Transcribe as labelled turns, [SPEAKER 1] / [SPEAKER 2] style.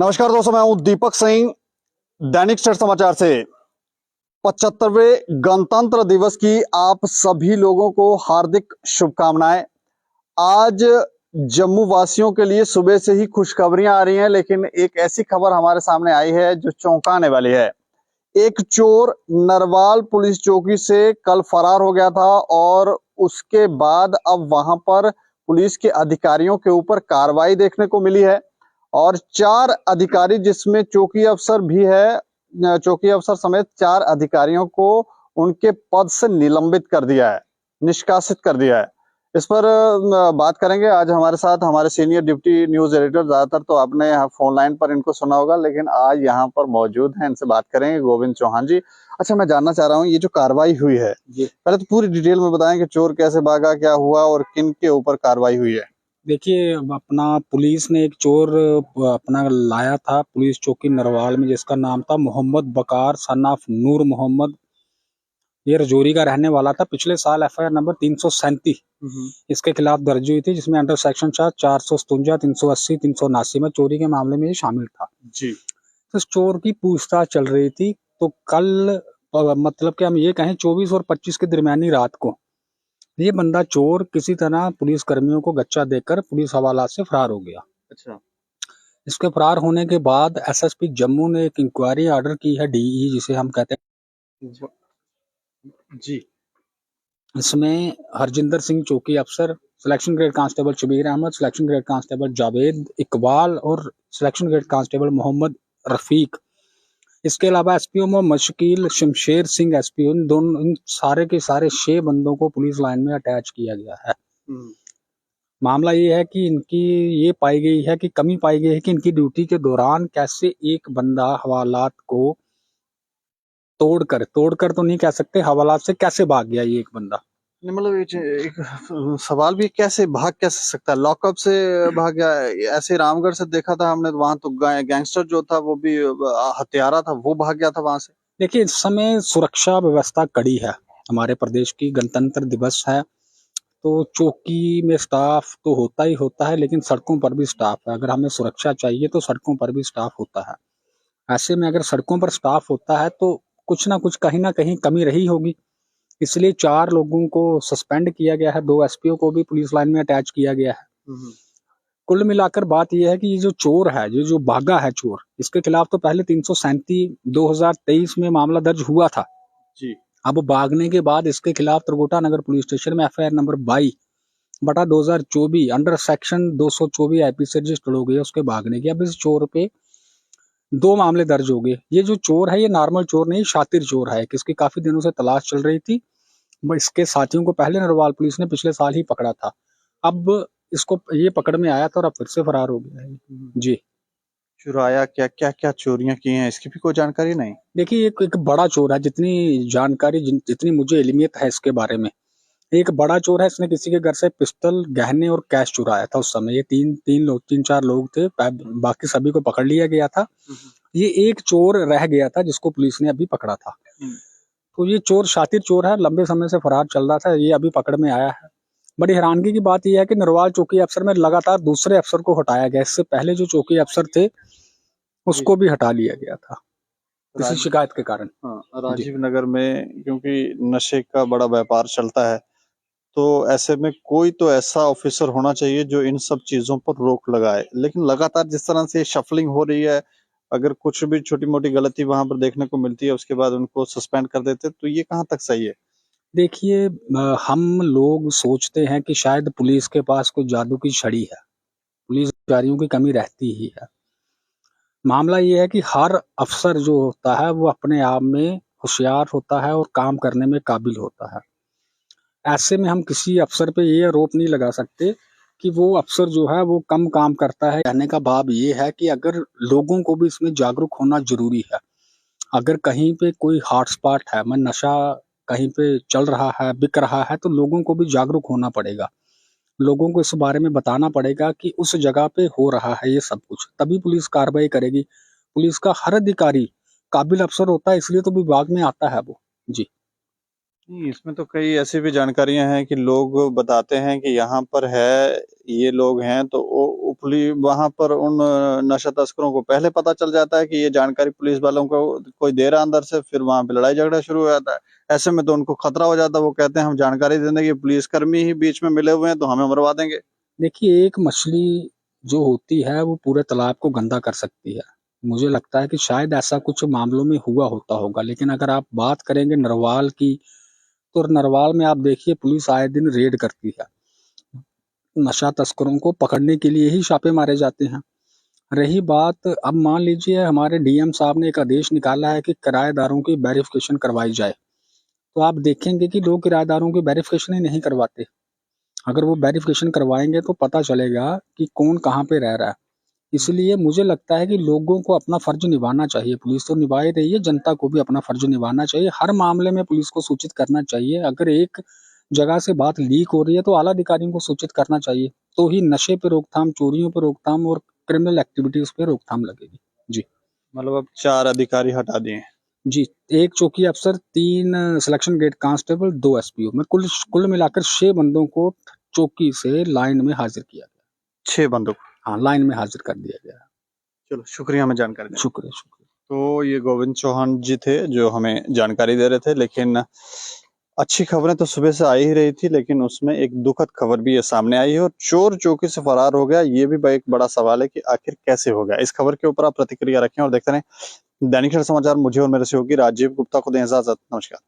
[SPEAKER 1] नमस्कार दोस्तों, मैं हूं दीपक सिंह, दैनिक स्टेट समाचार से। 75वें गणतंत्र दिवस की आप सभी लोगों को हार्दिक शुभकामनाएं। आज जम्मू वासियों के लिए सुबह से ही खुशखबरियां आ रही हैं, लेकिन एक ऐसी खबर हमारे सामने आई है जो चौंकाने वाली है। एक चोर नरवाल पुलिस चौकी से कल फरार हो गया था और उसके बाद अब वहां पर पुलिस के अधिकारियों के ऊपर कार्रवाई देखने को मिली है और 4 अधिकारी, जिसमें चौकी अफसर भी है, चौकी अफसर समेत 4 अधिकारियों को उनके पद से निलंबित कर दिया है, निष्कासित कर दिया है। इस पर बात करेंगे। आज हमारे साथ हमारे सीनियर डिप्टी न्यूज एडिटर, ज्यादातर तो आपने यहाँ फोन लाइन पर इनको सुना होगा, लेकिन आज यहाँ पर मौजूद हैं, इनसे बात करेंगे। गोविंद चौहान जी, अच्छा, मैं जानना चाह रहा हूँ, ये जो कार्रवाई हुई है, पहले तो पूरी डिटेल में बताएं कि चोर कैसे भागा, क्या हुआ और किन के ऊपर कार्रवाई हुई है।
[SPEAKER 2] देखिए, अपना पुलिस ने एक चोर अपना लाया था पुलिस चौकी नरवाल में, जिसका नाम था मोहम्मद बकार सन ऑफ नूर मोहम्मद। ये रजौरी का रहने वाला था। पिछले साल एफआईआर नंबर 337 इसके खिलाफ दर्ज हुई थी, जिसमें अंडर सेक्शन 457, 380, 379 में चोरी के मामले में ये शामिल था
[SPEAKER 1] जी।
[SPEAKER 2] तो इस चोर की पूछताछ चल रही थी। तो कल मतलब कि हम ये कहें 24 और 25 के दरमियानी रात को ये बंदा चोर किसी तरह पुलिस कर्मियों को गच्चा देकर पुलिस हवालात से फरार हो गया।
[SPEAKER 1] अच्छा।
[SPEAKER 2] इसके फरार होने के बाद एसएसपी जम्मू ने एक इंक्वायरी ऑर्डर की है, डीई जिसे हम कहते हैं।
[SPEAKER 1] जी।
[SPEAKER 2] इसमें हरजिंदर सिंह चौकी अफसर, selection grade constable Shabir Ahmad, selection grade constable Javed Iqbal और selection grade constable Mohammad Rafiq, इसके अलावा एसपीओ मोहम्मद शकील, शमशेर सिंह एसपीओ, इन सारे के सारे 6 बंदों को पुलिस लाइन में अटैच किया गया है। मामला ये है कि इनकी ये पाई गई है कि कमी पाई गई है कि इनकी ड्यूटी के दौरान कैसे एक बंदा हवालात को तोड़कर तो नहीं कह सकते, हवालात से कैसे भाग गया ये एक बंदा।
[SPEAKER 1] मतलब एक सवाल भी, कैसे भाग कैसे सकता है? लॉकअप से भाग गया? ऐसे रामगढ़ से देखा था हमने, वहां तो गैंगस्टर जो था वो भी हत्यारा था, वो भाग गया था वहां से।
[SPEAKER 2] देखिए, इस समय सुरक्षा व्यवस्था कड़ी है। हमारे प्रदेश की गणतंत्र दिवस है, तो चौकी में स्टाफ तो होता ही होता है, लेकिन सड़कों पर भी स्टाफ है। अगर हमें सुरक्षा चाहिए तो सड़कों पर भी स्टाफ होता है। ऐसे में अगर सड़कों पर स्टाफ होता है तो कुछ ना कुछ कहीं ना कहीं कमी रही होगी। इसलिए 4 लोगों को सस्पेंड किया गया है, 2 एसपीओ को भी पुलिस लाइन में अटैच किया गया है। कुल मिलाकर बात यह है कि ये जो चोर है, जो भागा है चोर, इसके खिलाफ तो पहले 337 2023 में मामला दर्ज हुआ था
[SPEAKER 1] जी।
[SPEAKER 2] अब भागने के बाद इसके खिलाफ त्रिकुटा नगर पुलिस स्टेशन में FIR number 22/2024 under section 224 IP से रजिस्टर्ड हो गई है उसके भागने की। अब इस चोर पे 2 मामले दर्ज हो गए। ये जो चोर है, ये नॉर्मल चोर नहीं, शातिर चोर है, किसकी काफी दिनों से तलाश चल रही थी। इसके साथियों को पहले नरवाल पुलिस ने पिछले साल ही पकड़ा था। अब इसको ये पकड़ में आया था और अब फिर से फरार हो गया है। जी।
[SPEAKER 1] चुराया क्या क्या क्या चोरियां की हैं, इसकी भी कोई जानकारी नहीं?
[SPEAKER 2] देखिए, एक बड़ा चोर है। जितनी जानकारी जितनी मुझे इल्मियत है इसके बारे में, एक बड़ा चोर है। इसने किसी के घर से पिस्टल, गहने और कैश चुराया था। उस समय ये तीन चार लोग थे, बाकी सभी को पकड़ लिया गया था। ये एक चोर रह गया था जिसको पुलिस ने अभी पकड़ा था। तो ये चोर शातिर चोर है, लंबे समय से फरार चल रहा था, ये अभी पकड़ में आया है। बड़ी हैरानगी की बात यह है कि नरवाल चौकी अफसर में लगातार दूसरे अफसर को हटाया गया। इससे पहले जो चौकी अफसर थे उसको भी हटा लिया गया था किसी शिकायत के कारण।
[SPEAKER 1] हाँ, राजीव नगर में क्योंकि नशे का बड़ा व्यापार चलता है, तो ऐसे में कोई तो ऐसा ऑफिसर होना चाहिए जो इन सब चीजों पर रोक लगाए। लेकिन लगातार जिस तरह से शफलिंग हो रही है, अगर कुछ भी छोटी मोटी गलती वहां पर देखने को मिलती है, उसके बाद उनको सस्पेंड कर देते, तो ये कहाँ तक सही है?
[SPEAKER 2] देखिए, हम लोग सोचते हैं कि शायद पुलिस के पास कोई जादू की छड़ी है, पुलिस अधिकारियों की कमी रहती ही है। मामला ये है कि हर अफसर जो होता है वो अपने आप में होशियार होता है और काम करने में काबिल होता है। ऐसे में हम किसी अफसर पे ये आरोप नहीं लगा सकते कि वो अफसर जो है वो कम काम करता है। कहने का भाव ये है कि अगर लोगों को भी इसमें जागरूक होना जरूरी है। अगर कहीं पे कोई हॉटस्पॉट है, मैं नशा कहीं पे चल रहा है, बिक रहा है, तो लोगों को भी जागरूक होना पड़ेगा। लोगों को इस बारे में बताना पड़ेगा कि उस जगह पे हो रहा है ये सब कुछ, तभी पुलिस कार्रवाई करेगी। पुलिस का हर अधिकारी काबिल अफसर होता है, इसलिए तो विभाग में आता है वो। जी।
[SPEAKER 1] नहीं, इसमें तो कई ऐसी भी जानकारियां हैं कि लोग बताते हैं कि यहाँ पर है, ये लोग हैं, तो वहां पर उन नशा तस्करों को पहले पता चल जाता है कि ये जानकारी पुलिस वालों को कोई दे रहा है अंदर से, फिर वहां पे लड़ाई झगड़ा शुरू हो जाता है। ऐसे में तो उनको खतरा हो जाता है, वो कहते हैं हम जानकारी देने की, पुलिसकर्मी ही बीच में मिले हुए हैं तो हमें मरवा देंगे।
[SPEAKER 2] देखिए, एक मछली जो होती है वो पूरे तालाब को गंदा कर सकती है। मुझे लगता है कि शायद ऐसा कुछ मामलों में हुआ होता होगा, लेकिन अगर आप बात करेंगे नरवाल की, तो नरवाल में आप देखिए पुलिस आए दिन रेड करती है। नशा तस्करों को पकड़ने के लिए ही छापे मारे जाते हैं। रही बात, अब मान लीजिए हमारे डीएम साहब ने एक आदेश निकाला है कि किराएदारों की वेरिफिकेशन करवाई जाए, तो आप देखेंगे कि लोग किराएदारों की वेरिफिकेशन ही नहीं करवाते। अगर वो वेरिफिकेशन करवाएंगे तो पता चलेगा कि कौन कहाँ पे रह रहा है। इसलिए मुझे लगता है कि लोगों को अपना फर्ज निभाना चाहिए। पुलिस तो निभा ही रही है, जनता को भी अपना फर्ज निभाना चाहिए। हर मामले में पुलिस को सूचित करना चाहिए। अगर एक जगह से बात लीक हो रही है तो आला अधिकारियों को सूचित करना चाहिए, तो ही नशे पे रोकथाम, चोरियों पे रोकथाम और क्रिमिनल एक्टिविटीज पे रोकथाम लगेगी। जी।
[SPEAKER 1] मतलब अब 4 अधिकारी हटा दिए हैं।
[SPEAKER 2] जी, 1 चौकी अफसर, 3 सिलेक्शन गेट कांस्टेबल, 2 एसपीओ में कुल कुल मिलाकर 6 बंदों को चौकी से लाइन में हाजिर किया गया।
[SPEAKER 1] 6 बंदूक।
[SPEAKER 2] हाँ, लाइन में हाजिर कर दिया गया।
[SPEAKER 1] चलो, शुक्रिया हमें जानकारी देने।
[SPEAKER 2] शुक्रिया, शुक्रिया।
[SPEAKER 1] तो ये गोविंद चौहान जी थे जो हमें जानकारी दे रहे थे, लेकिन अच्छी खबरें तो सुबह से आ ही रही थी, लेकिन उसमें एक दुखद खबर भी ये सामने आई है और चोर चौकी से फरार हो गया। ये भी एक बड़ा सवाल है कि आखिर कैसे हो गया। इस खबर के ऊपर आप प्रतिक्रिया रखें और देखते रहें दैनिक सवेरा समाचार। मुझे और मेरे सहयोगी राजीव गुप्ता को दें इजाजत। नमस्कार।